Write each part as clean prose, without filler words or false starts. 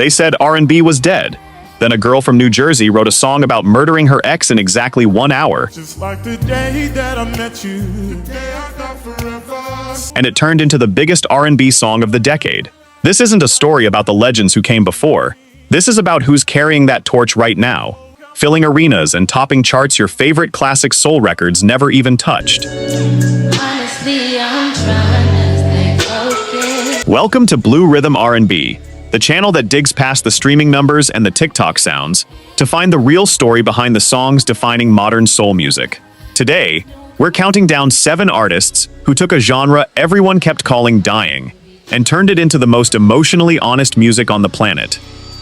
They said R&B was dead. Then a girl from New Jersey wrote a song about murdering her ex in exactly 1 hour. Just like the day that I met you, the day I thought forever. And it turned into the biggest R&B song of the decade. This isn't a story about the legends who came before. This is about who's carrying that torch right now, filling arenas and topping charts your favorite classic soul records never even touched. Honestly, I'm trying to stay focused. Welcome to Blue Rhythm R&B, the channel that digs past the streaming numbers and the TikTok sounds to find the real story behind the songs defining modern soul music. Today, we're counting down 7 artists who took a genre everyone kept calling dying and turned it into the most emotionally honest music on the planet.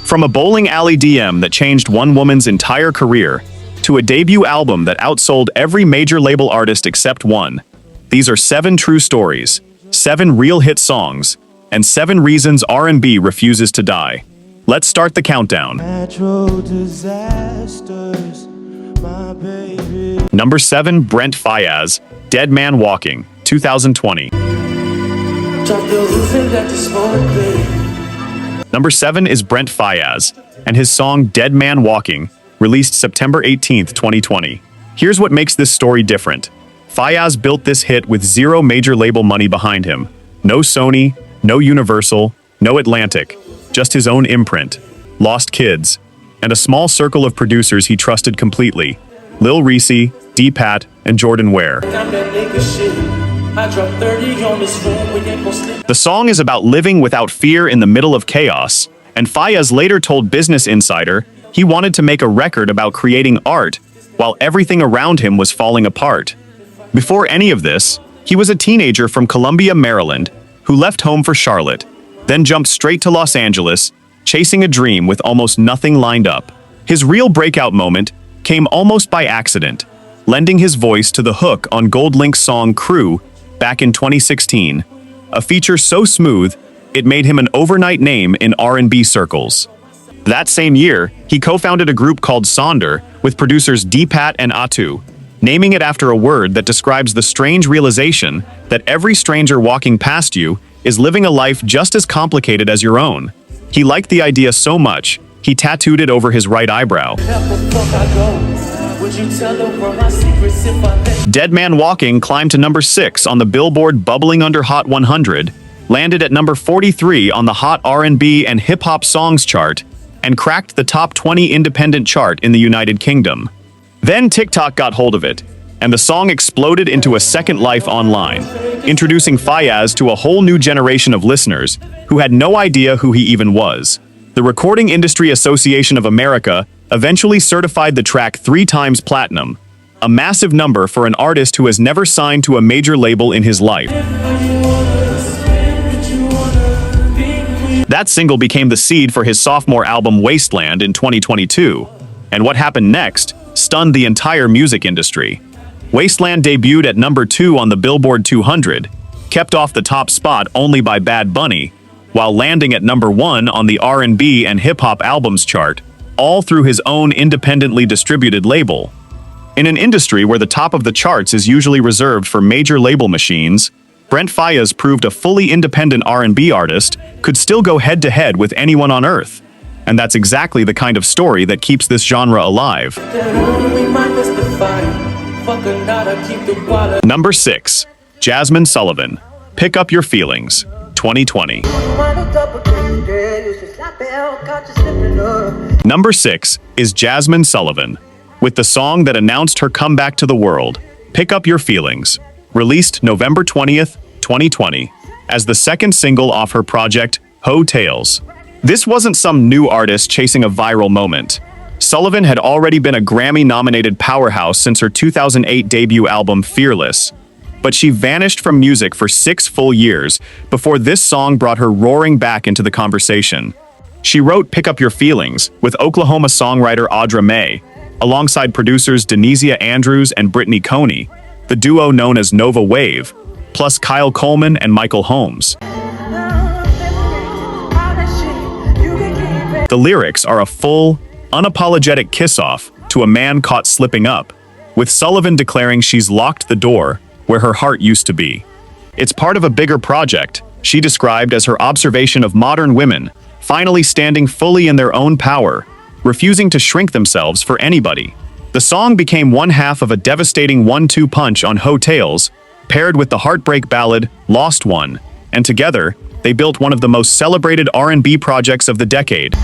From a bowling alley DM that changed one woman's entire career to a debut album that outsold every major label artist except one, these are 7 true stories, 7 real hit songs, and 7 reasons R&B refuses to die. Let's start the countdown. Natural disasters, my baby. Number 7, Brent Faiyaz, Dead Man Walking, 2020. Number 7 is Brent Faiyaz, and his song Dead Man Walking, released September 18th, 2020. Here's what makes this story different. Faiyaz built this hit with 0 major label money behind him. No Sony, no Universal, no Atlantic, just his own imprint, Lost Kids, and a small circle of producers he trusted completely, Lil Reese, D-Pat, and Jordan Ware. The song is about living without fear in the middle of chaos, and Faiyaz later told Business Insider he wanted to make a record about creating art while everything around him was falling apart. Before any of this, he was a teenager from Columbia, Maryland, who left home for Charlotte, then jumped straight to Los Angeles, chasing a dream with almost nothing lined up. His real breakout moment came almost by accident, lending his voice to the hook on GoldLink's song Crew back in 2016, a feature so smooth it made him an overnight name in R&B circles. That same year, he co-founded a group called Sonder with producers D-Pat and Atu, naming it after a word that describes the strange realization that every stranger walking past you is living a life just as complicated as your own. He liked the idea so much, he tattooed it over his right eyebrow. Dead Man Walking climbed to number 6 on the Billboard Bubbling Under Hot 100, landed at number 43 on the Hot R&B and Hip Hop Songs chart, and cracked the top 20 independent chart in the United Kingdom. Then TikTok got hold of it, and the song exploded into a second life online, introducing Faiyaz to a whole new generation of listeners who had no idea who he even was. The Recording Industry Association of America eventually certified the track 3 times platinum, a massive number for an artist who has never signed to a major label in his life. That single became the seed for his sophomore album Wasteland in 2022, and what happened next stunned the entire music industry. Wasteland debuted at number 2 on the Billboard 200, kept off the top spot only by Bad Bunny, while landing at number 1 on the R&B and Hip Hop Albums chart, all through his own independently distributed label. In an industry where the top of the charts is usually reserved for major label machines, Brent Faiyaz proved a fully independent R&B artist could still go head-to-head with anyone on earth. And that's exactly the kind of story that keeps this genre alive. Number 6. Jazmine Sullivan, Pick Up Your Feelings, 2020. Number 6 is Jazmine Sullivan, with the song that announced her comeback to the world, Pick Up Your Feelings, released November 20th, 2020, as the second single off her project, Ho Tales. This wasn't some new artist chasing a viral moment. Sullivan had already been a Grammy-nominated powerhouse since her 2008 debut album Fearless, but she vanished from music for 6 full years before this song brought her roaring back into the conversation. She wrote Pick Up Your Feelings with Oklahoma songwriter Audra May, alongside producers Denisia Andrews and Brittany Coney, the duo known as Nova Wave, plus Kyle Coleman and Michael Holmes. The lyrics are a full, unapologetic kiss-off to a man caught slipping up, with Sullivan declaring she's locked the door where her heart used to be. It's part of a bigger project she described as her observation of modern women finally standing fully in their own power, refusing to shrink themselves for anybody. The song became one half of a devastating 1-2 punch on Hotels, paired with the heartbreak ballad Lost One, and together, they built one of the most celebrated R&B projects of the decade.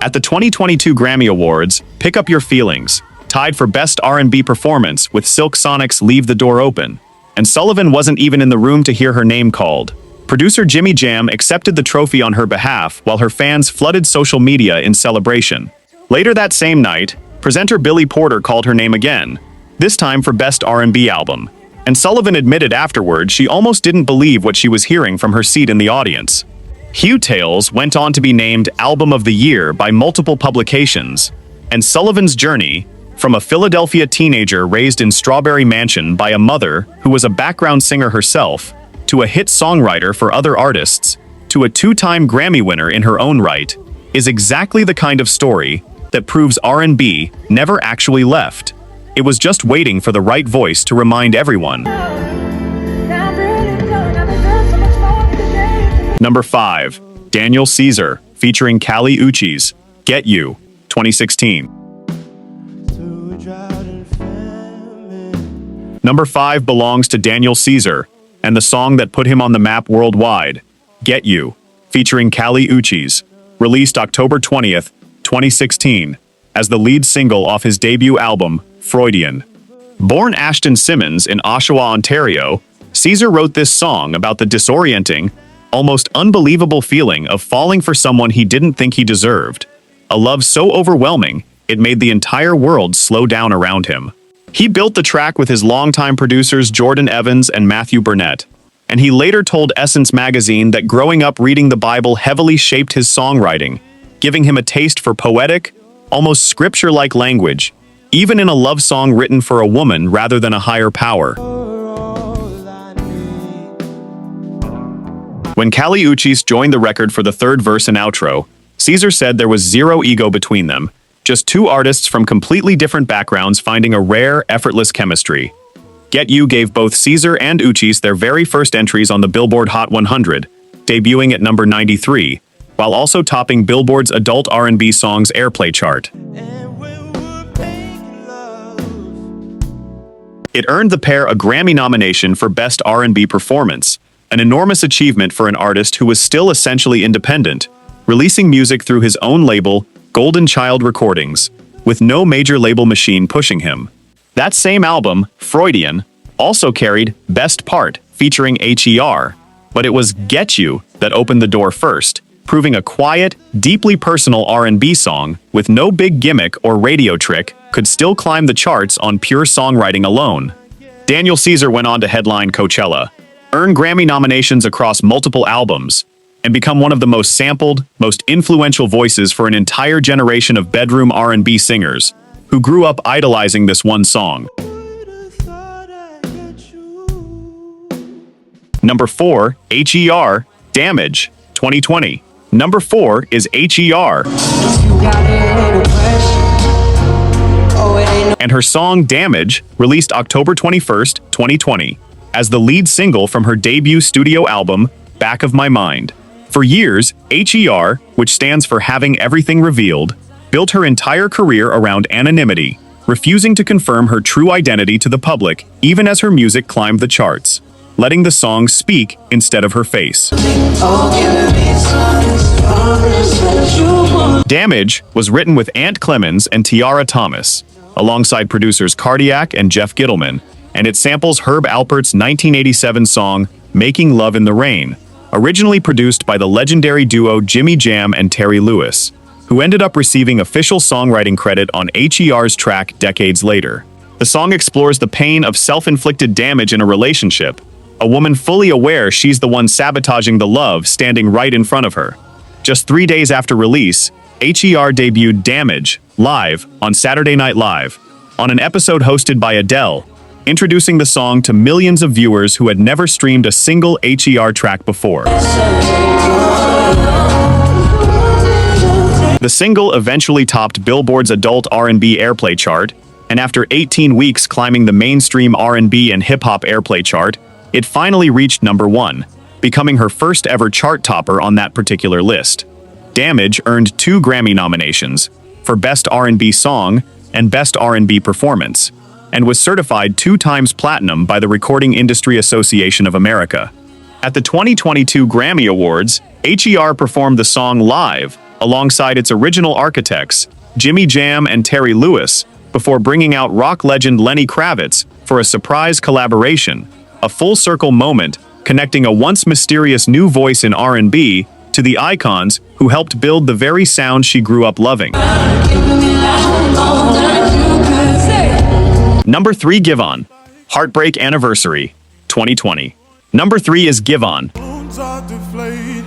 At the 2022 Grammy Awards, Pick Up Your Feelings, tied for Best R&B Performance with Silk Sonic's Leave the Door Open, and Sullivan wasn't even in the room to hear her name called. Producer Jimmy Jam accepted the trophy on her behalf while her fans flooded social media in celebration. Later that same night, presenter Billy Porter called her name again, this time for Best R&B Album, and Sullivan admitted afterward she almost didn't believe what she was hearing from her seat in the audience. Hotels went on to be named Album of the Year by multiple publications, and Sullivan's journey, from a Philadelphia teenager raised in Strawberry Mansion by a mother who was a background singer herself, to a hit songwriter for other artists, to a 2-time Grammy winner in her own right, is exactly the kind of story that proves R&B never actually left. It was just waiting for the right voice to remind everyone. Number 5. Daniel Caesar, featuring Kali Uchis, Get You, 2016. Number 5 belongs to Daniel Caesar, and the song that put him on the map worldwide, Get You, featuring Kali Uchis, released October 20th, 2016, as the lead single off his debut album, Freudian. Born Ashton Simmons in Oshawa, Ontario, Caesar wrote this song about the disorienting, almost unbelievable feeling of falling for someone he didn't think he deserved. A love so overwhelming, it made the entire world slow down around him. He built the track with his longtime producers Jordan Evans and Matthew Burnett, and he later told Essence magazine that growing up reading the Bible heavily shaped his songwriting, giving him a taste for poetic, almost scripture-like language, even in a love song written for a woman rather than a higher power. When Kali Uchis joined the record for the third verse and outro, Caesar said there was zero ego between them, just two artists from completely different backgrounds finding a rare, effortless chemistry. Get You gave both Caesar and Uchis their very first entries on the Billboard Hot 100, debuting at number 93, while also topping Billboard's Adult R&B Songs Airplay chart. It earned the pair a Grammy nomination for Best R&B Performance, an enormous achievement for an artist who was still essentially independent, releasing music through his own label, Golden Child Recordings, with no major label machine pushing him. That same album, Freudian, also carried Best Part, featuring HER, but it was Get You that opened the door first, proving a quiet, deeply personal R&B song with no big gimmick or radio trick could still climb the charts on pure songwriting alone. Daniel Caesar went on to headline Coachella, earn Grammy nominations across multiple albums, and become one of the most sampled, most influential voices for an entire generation of bedroom R&B singers who grew up idolizing this one song. Number 4, HER, Damage, 2020. Number 4 is HER. And her song Damage, released October 21st, 2020, as the lead single from her debut studio album, Back of My Mind. For years, HER, which stands for Having Everything Revealed, built her entire career around anonymity, refusing to confirm her true identity to the public even as her music climbed the charts, letting the song speak instead of her face. Damage was written with Ant Clemens and Tiara Thomas, alongside producers Cardiac and Jeff Gittleman, and it samples Herb Alpert's 1987 song, Making Love in the Rain, originally produced by the legendary duo Jimmy Jam and Terry Lewis, who ended up receiving official songwriting credit on HER's track decades later. The song explores the pain of self-inflicted damage in a relationship, a woman fully aware she's the one sabotaging the love standing right in front of her. Just 3 days after release, HER debuted Damage live on Saturday Night Live, on an episode hosted by Adele, introducing the song to millions of viewers who had never streamed a single HER track before. The single eventually topped Billboard's Adult R&B Airplay chart, and after 18 weeks climbing the mainstream R&B and hip-hop Airplay chart, it finally reached number 1, becoming her first ever chart topper on that particular list. Damage earned 2 Grammy nominations for Best R&B Song and Best R&B Performance, and was certified 2 times platinum by the Recording Industry Association of America. At the 2022 Grammy Awards, HER performed the song live alongside its original architects, Jimmy Jam and Terry Lewis, before bringing out rock legend Lenny Kravitz for a surprise collaboration, a full-circle moment connecting a once mysterious new voice in R&B to the icons who helped build the very sound she grew up loving. Number 3, Give On. Heartbreak Anniversary, 2020. Number 3 is Give On. Wounds are deflated.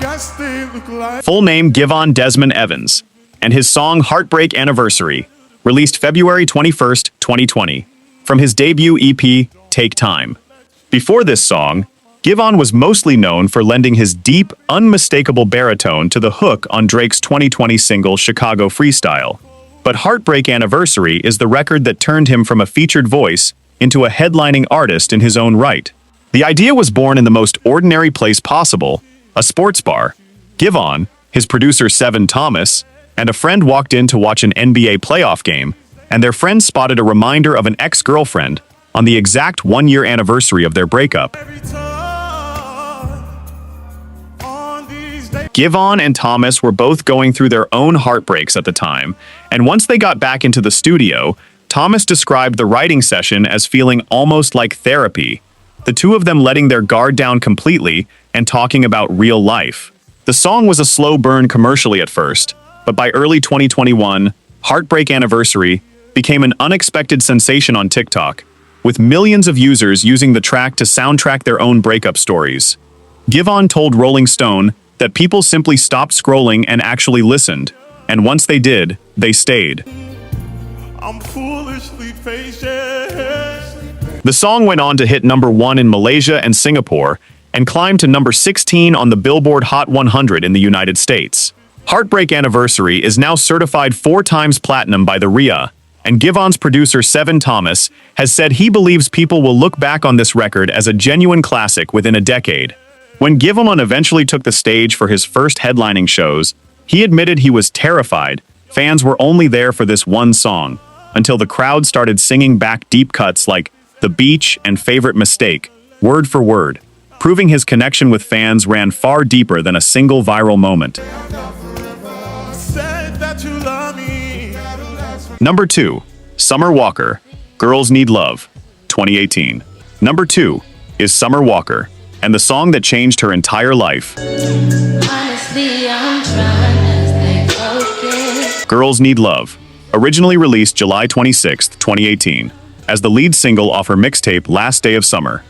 Guess they look like Full name Give On Desmond Evans, and his song Heartbreak Anniversary, released February 21st, 2020, from his debut EP, Take Time. Before this song, Give On was mostly known for lending his deep, unmistakable baritone to the hook on Drake's 2020 single Chicago Freestyle. But Heartbreak Anniversary is the record that turned him from a featured voice into a headlining artist in his own right. The idea was born in the most ordinary place possible, a sports bar. Give On, his producer Seven Thomas, and a friend walked in to watch an NBA playoff game, and their friend spotted a reminder of an ex-girlfriend on the exact 1-year anniversary of their breakup. every time on these days. Give On and Thomas were both going through their own heartbreaks at the time, and once they got back into the studio, Thomas described the writing session as feeling almost like therapy, the two of them letting their guard down completely and talking about real life. The song was a slow burn commercially at first, but by early 2021, Heartbreak Anniversary became an unexpected sensation on TikTok, with millions of users using the track to soundtrack their own breakup stories. Give On told Rolling Stone that people simply stopped scrolling and actually listened, and once they did, they stayed. I'm foolishly patient. The song went on to hit number 1 in Malaysia and Singapore, and climbed to number 16 on the Billboard Hot 100 in the United States. Heartbreak Anniversary is now certified 4 times platinum by the RIA, and Give On's producer Seven Thomas has said he believes people will look back on this record as a genuine classic within a decade. When Give On eventually took the stage for his first headlining shows, he admitted he was terrified. Fans were only there for this one song, until the crowd started singing back deep cuts like The Beach and Favorite Mistake, word for word, proving his connection with fans ran far deeper than a single viral moment. Said that you love me. Number 2, Summer Walker, Girls Need Love, 2018. Number 2 is Summer Walker, and the song that changed her entire life. Honestly, I'm trying to stay focused. Girls Need Love, originally released July 26, 2018, as the lead single off her mixtape Last Day of Summer.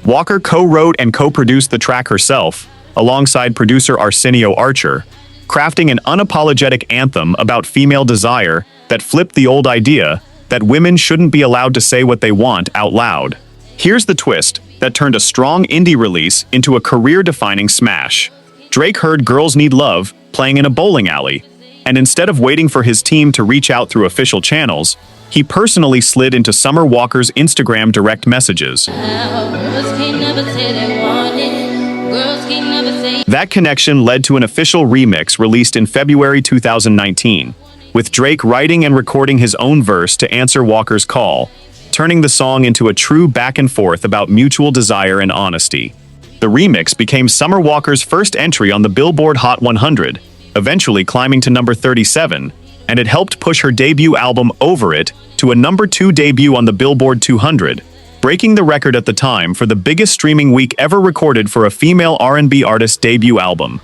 Walker co-wrote and co-produced the track herself, alongside producer Arsenio Archer, crafting an unapologetic anthem about female desire that flipped the old idea that women shouldn't be allowed to say what they want out loud. Here's the twist that turned a strong indie release into a career-defining smash. Drake heard Girls Need Love playing in a bowling alley, and instead of waiting for his team to reach out through official channels, he personally slid into Summer Walker's Instagram direct messages. Girls can't never say they want it. Girls can't never say. That connection led to an official remix released in February 2019, with Drake writing and recording his own verse to answer Walker's call, turning the song into a true back and forth about mutual desire and honesty. The remix became Summer Walker's first entry on the Billboard Hot 100, eventually climbing to number 37, and it helped push her debut album Over It to a number 2 debut on the Billboard 200, breaking the record at the time for the biggest streaming week ever recorded for a female R&B artist's debut album.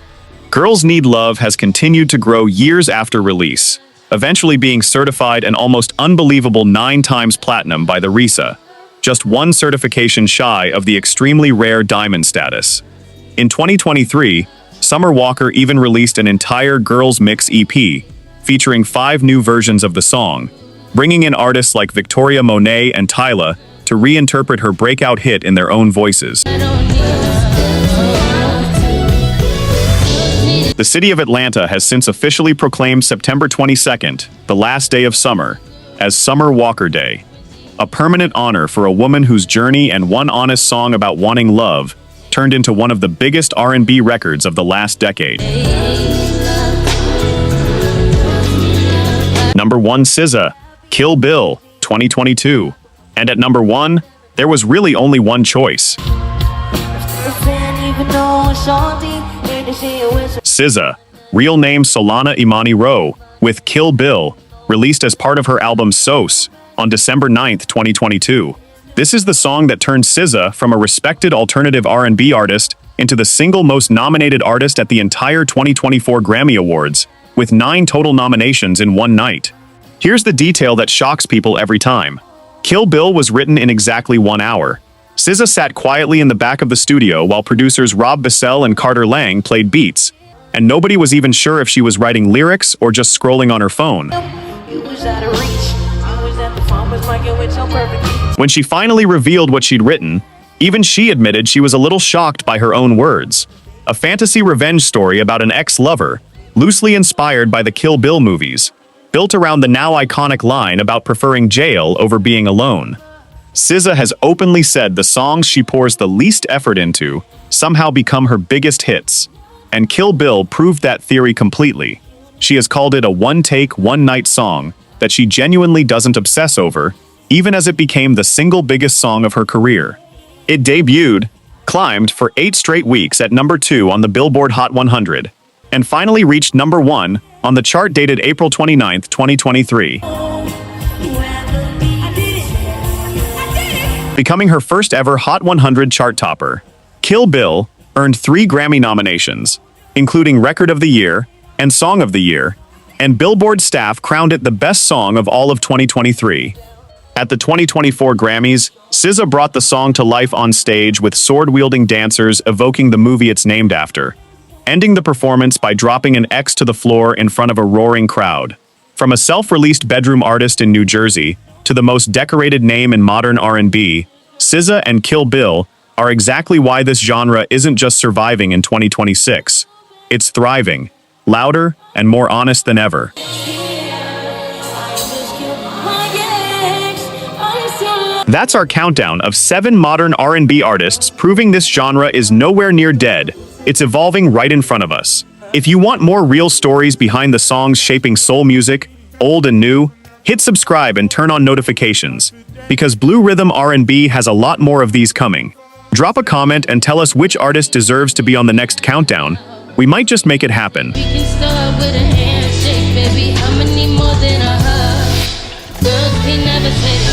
Girls Need Love has continued to grow years after release, eventually being certified an almost unbelievable 9 times platinum by the RISA, just one certification shy of the extremely rare diamond status. In 2023, Summer Walker even released an entire girls mix EP, featuring 5 new versions of the song, bringing in artists like Victoria Monet and Tyla to reinterpret her breakout hit in their own voices. The city of Atlanta has since officially proclaimed September 22nd, the last day of summer, as Summer Walker Day, a permanent honor for a woman whose journey and one honest song about wanting love turned into one of the biggest R&B records of the last decade. Number 1, SZA, Kill Bill, 2022. And at number 1, there was really only one choice. SZA, real name Solana Imani Rowe, with Kill Bill, released as part of her album Sos on December 9th, 2022. This is the song that turned SZA from a respected alternative R&B artist into the single most nominated artist at the entire 2024 Grammy Awards, with 9 total nominations in one night. Here's the detail that shocks people every time. Kill Bill was written in exactly 1 hour. SZA sat quietly in the back of the studio while producers Rob Bissell and Carter Lang played beats, and nobody was even sure if she was writing lyrics or just scrolling on her phone. When she finally revealed what she'd written, even she admitted she was a little shocked by her own words. A fantasy revenge story about an ex-lover, loosely inspired by the Kill Bill movies, built around the now iconic line about preferring jail over being alone. SZA has openly said the songs she pours the least effort into somehow become her biggest hits, and Kill Bill proved that theory completely. She has called it a one-take, one-night song that she genuinely doesn't obsess over, even as it became the single biggest song of her career. It debuted, climbed for 8 straight weeks at number 2 on the Billboard Hot 100, and finally reached number 1 on the chart dated April 29, 2023. Becoming her first ever Hot 100 chart topper, Kill Bill earned 3 Grammy nominations, including Record of the Year and Song of the Year, and Billboard staff crowned it the best song of all of 2023. At the 2024 Grammys, SZA brought the song to life on stage with sword-wielding dancers evoking the movie it's named after, ending the performance by dropping an X to the floor in front of a roaring crowd. From a self-released bedroom artist in New Jersey to the most decorated name in modern R&B, SZA and Kill Bill are exactly why this genre isn't just surviving in 2026. It's thriving, louder, and more honest than ever. That's our countdown of 7 modern R&B artists proving this genre is nowhere near dead. It's evolving right in front of us. If you want more real stories behind the songs shaping soul music, old and new, hit subscribe and turn on notifications, because Blue Rhythm R&B has a lot more of these coming. Drop a comment and tell us which artist deserves to be on the next countdown. We might just make it happen. We can start with a handshake, baby. How many more than a hug? Girls can never say